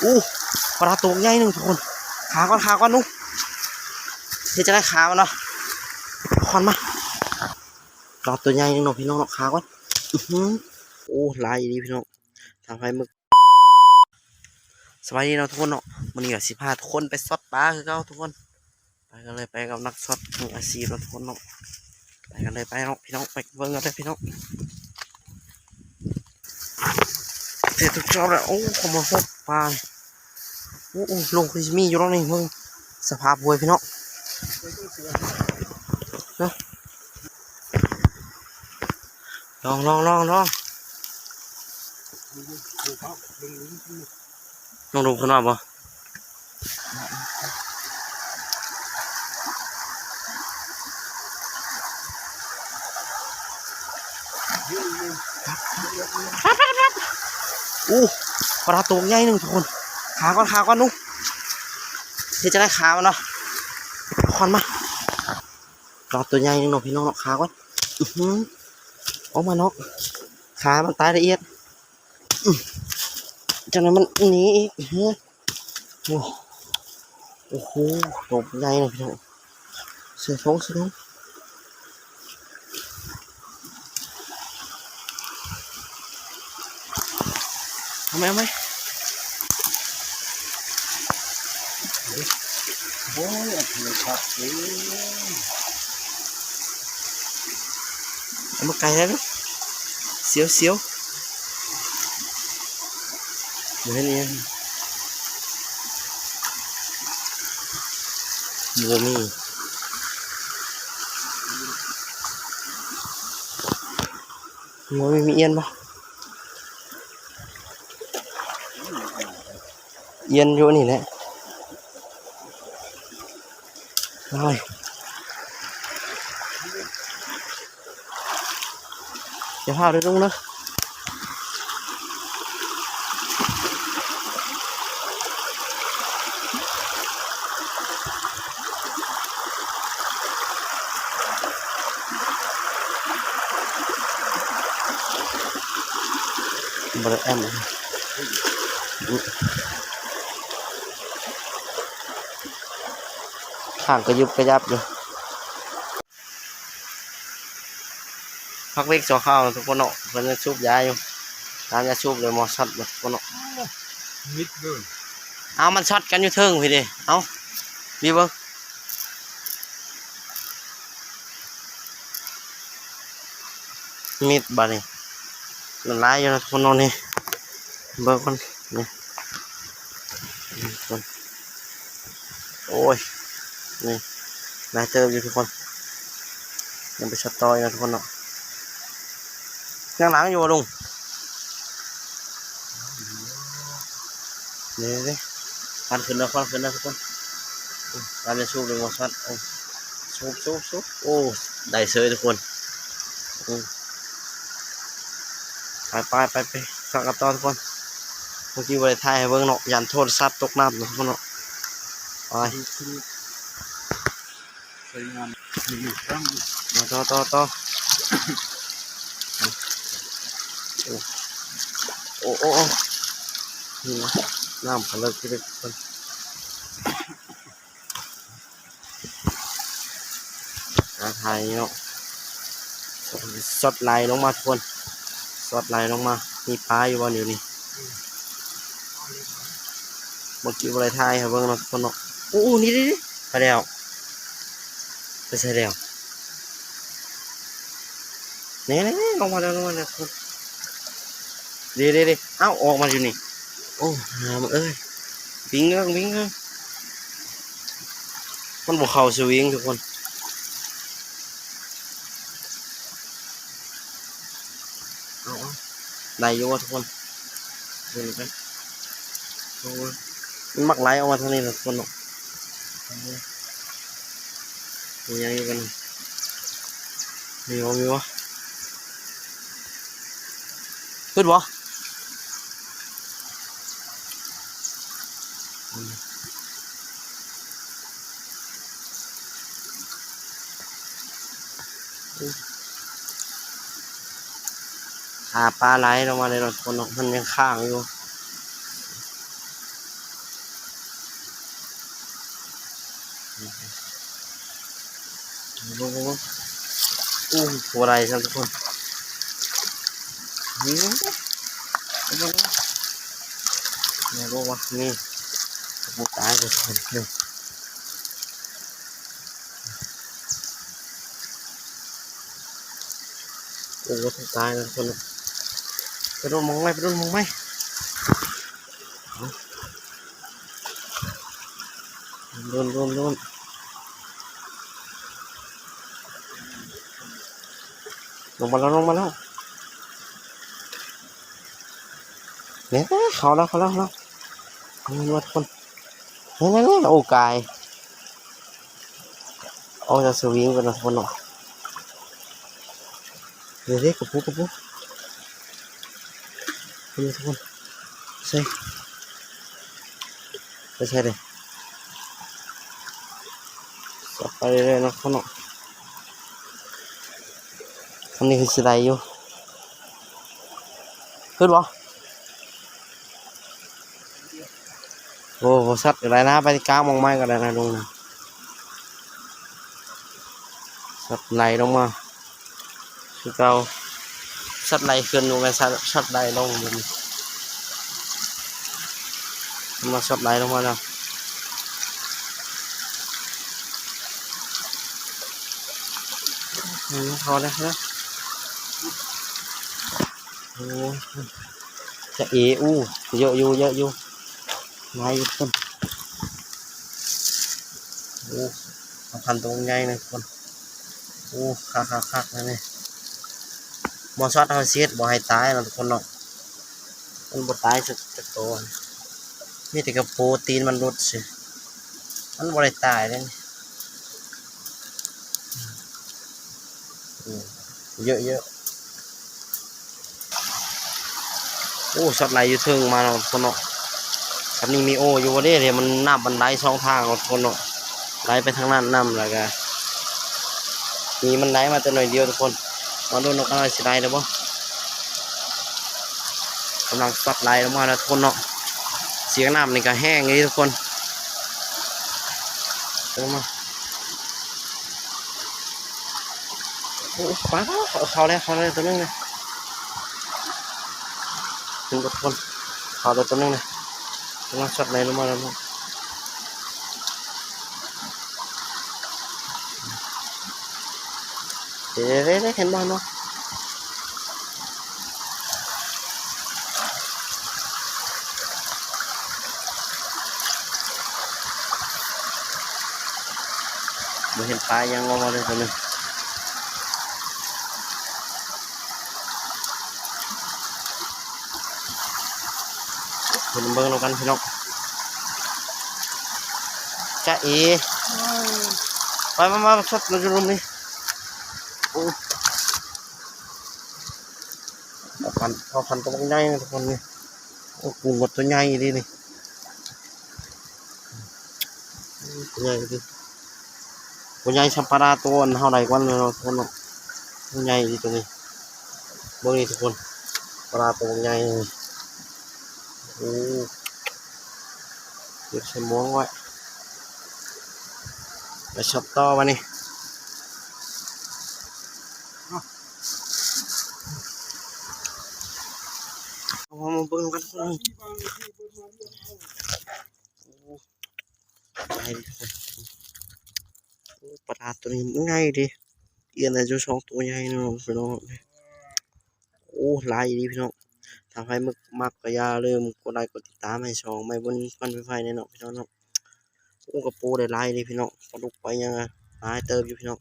อู้ปลาตัวใหญ่หนึ่งทุกคนขาก่อนนุ๊กที่จะได้ขามันเนาะคอนมาปลาตัวใหญ่หนึ่งเนาะพี่น้องเนาะขาก่อนโอ้ลายดีพี่น้องทางไฟมึกสบายดีเนาะทุกคนเนาะมันนี่กับสิพาทุกคนไปซอดปลาคือเก่าทุกคนไปกันเลยไปกับนักซอดมืออาชีพเนาะทุกคนเนาะไปกันเลยไปเนาะพี่น้องไปเบิ่งกันเลยพี่น้องเสร็จทุกจอบแล้วโอ้ขโมยพวกปลาโอ้ลงคือมีอยู่แล้วนี่มึงสภาพบวยพี่น้องเนาะลองดูขึ้นมาบ่อู้ปลาตัวใหญ่หนึ่งทุกคนขาก่อนนุ๊กที่จะได้ขามันเนาะคอนมาปลาตัวใหญ่หนึ่งเนาะพี่น้องเนาะขาก่อนออกมาเนาะขามันตายละเอียดจากนั้นมันหนีอีกโอ้โหตัวใหญ่เลยพี่น้องเสือท้องเอาไหมโอ้ยอันนี้ครับเอามาไกลแล้วนะเสียวเหมือนนี้บัวมีเอียนปะเอียนอยู่นี่แหละน้อยอย่าพลาดด้วยลุงนะบริแอมข้างก็ยุบกระยับอยู่พักเวกจอข้าวทุกคนเนาะเพิ่นจะชุบยาอยู่น้ำยาชุบเลยมอช็อตทุกคนเนาะมิดเลยเอามันช็อตกันอยู่เทิงพี่ดิเอาดีบ้างมิดบานี่มันร้ายอยู่นะทุกคนเนาะนี่เบิร์คนนี่โอ้ยนี่นายเติมอยู่ทุกคนยังไปช็อตต่อยนะทุกคนเนาะยังหลังอยู่ลุงนี่ฟันขึ้นนะทุกคนการจะชูเลยมอสัตโอ้ชูโอ้ได้เซยทุกคนไปสักกระต้อนทุกคนเมื่อกี้วันไทยเบิ้งเนาะยันโทษซับตกน้ำทุกคนเนาะไปต่อโอ้นี่นะน้ำพลังที่เป็นคนไทยเนาะสดไหลลงมาทุกคนสดไหลลงมามีปลาอยู่วันอยู่นี่เมื่อกี้วันไทยเบิ้งเนาะทุกคนเนาะโอ้นี่ดิไปแล้วไปใส่แล้วนี่ลงมาแล้วคุณดีเอ้าออกมาอยู่นี่โอ้หามันวิ่งมันบอกเขาสวิงทุกคนเอาได้อยู่ทุกคนเดินไปโอ้ยมันมักไหลออกมาทางนี้ทุกคนเนาะมียังอยู่กันมีวะขึ้นวะปลาไหลลงมาเลยทุกคนเนาะมันยังข้างอยู่ โอ้โหอู้หัวไรครับทุกคนนี่นี่บอกว่านี่บุกตายเลยทุกคนนี่โอ้ทุกตายเลยทุกคนไปโดนมองไหมไปโดนมองไหมโดนลงมาแล้วเนี่ยเขาแล้วเอามาทุกคนนี่โอ้กายเอาจะสวิงกันนะทุกคนเนาะเดี๋ยวกระปุกนี่ทุกคนใช่ไม่ใช่เลยสับไปเรื่อยๆนะทุกคนเนาะอันนี้คือสไลด์อยู่ขึ้นบ่โอ้โหสัตว์อะไรนะไปก้าวมองไม้ก็ได้นะลุงนะสัตว์ไหลลงมาคือเราสัตว์ไหลขึ้นลงไปสัตว์ไหลลงมาสัตว์ไหลลงมาแล้วพอแล้วนะโอ้จะอู้เยอะอยู่ไหลอยู่ต้นโอ้พันตรงใหญ่เลยคนโอ้คักนะนี่มอสอดเอาเสียดบ่ให้ตายนะทุกคนเนาะมันบ่ตายสักตัวมีแต่กระโปรงตีนมันหลุดสิมันบ่ได้ตายเลยเยอะโอ้สัตว์ไหลอยู่เทิงมาเนาะทุกคนเนาะสัตว์นี้มีโออยู่ว่าเด้มันน้ำบันไดสองทางทุกคนเนาะไหลไปทางนั้นน้ำแล้วก็มีมันไหลมาแต่หน่อยเดียวทุกคนมาดูนกอะไรสิได้หรือเปล่ากำลังสัตว์ไหลลงมาแล้วทุกคนเนาะเสียงน้ำนี่ก็แห้งนี่ทุกคนลงมาโอ้ป้าเขาแล้วตัวนึงเลยถึงกับคนเขาตัวนึงเลยกำลังสัตว์ไหลลงมาแล้วเดี๋ยวเห็นบ้างเนาะเห็นปลายังงอเลยตัวนึงเห็นเบิ้งเรากันพี่น้องจ้าไปมาชัดเราจะรุมนี่โอ้พอพันตัวใหญ่ทุกคนนี่โอ้ปูหมดตัวใหญ่ดีนี่ตัวใหญ่ดีตัวใหญ่สัมปาระตัวเท่าไรกันเลยทุกคนตัวใหญ่ดีตัวนี้เบิ้งนี่ทุกคนปลาตัวใหญ่โอ้เก็บใส่ม้วงไว้ไปช็อตต่อมานี่เอามาเบิ้งกันทุกคนใหญ่ทุกคนปลาตัวนี้ง่ายดิเอียนอะไรจะสองตัวใหญ่เนาะพี่น้องโอ้ลายดีพี่น้องทำให้มักกระยาเริ่มกดไลค์กดติดตามให้ช่องไม่บนมันไฟในเนาะพี่น้องเนาะโอ้กระปูได้ลายดีพี่น้องปลาดุกไปยังไงลายเติมอยู่พี่น้อง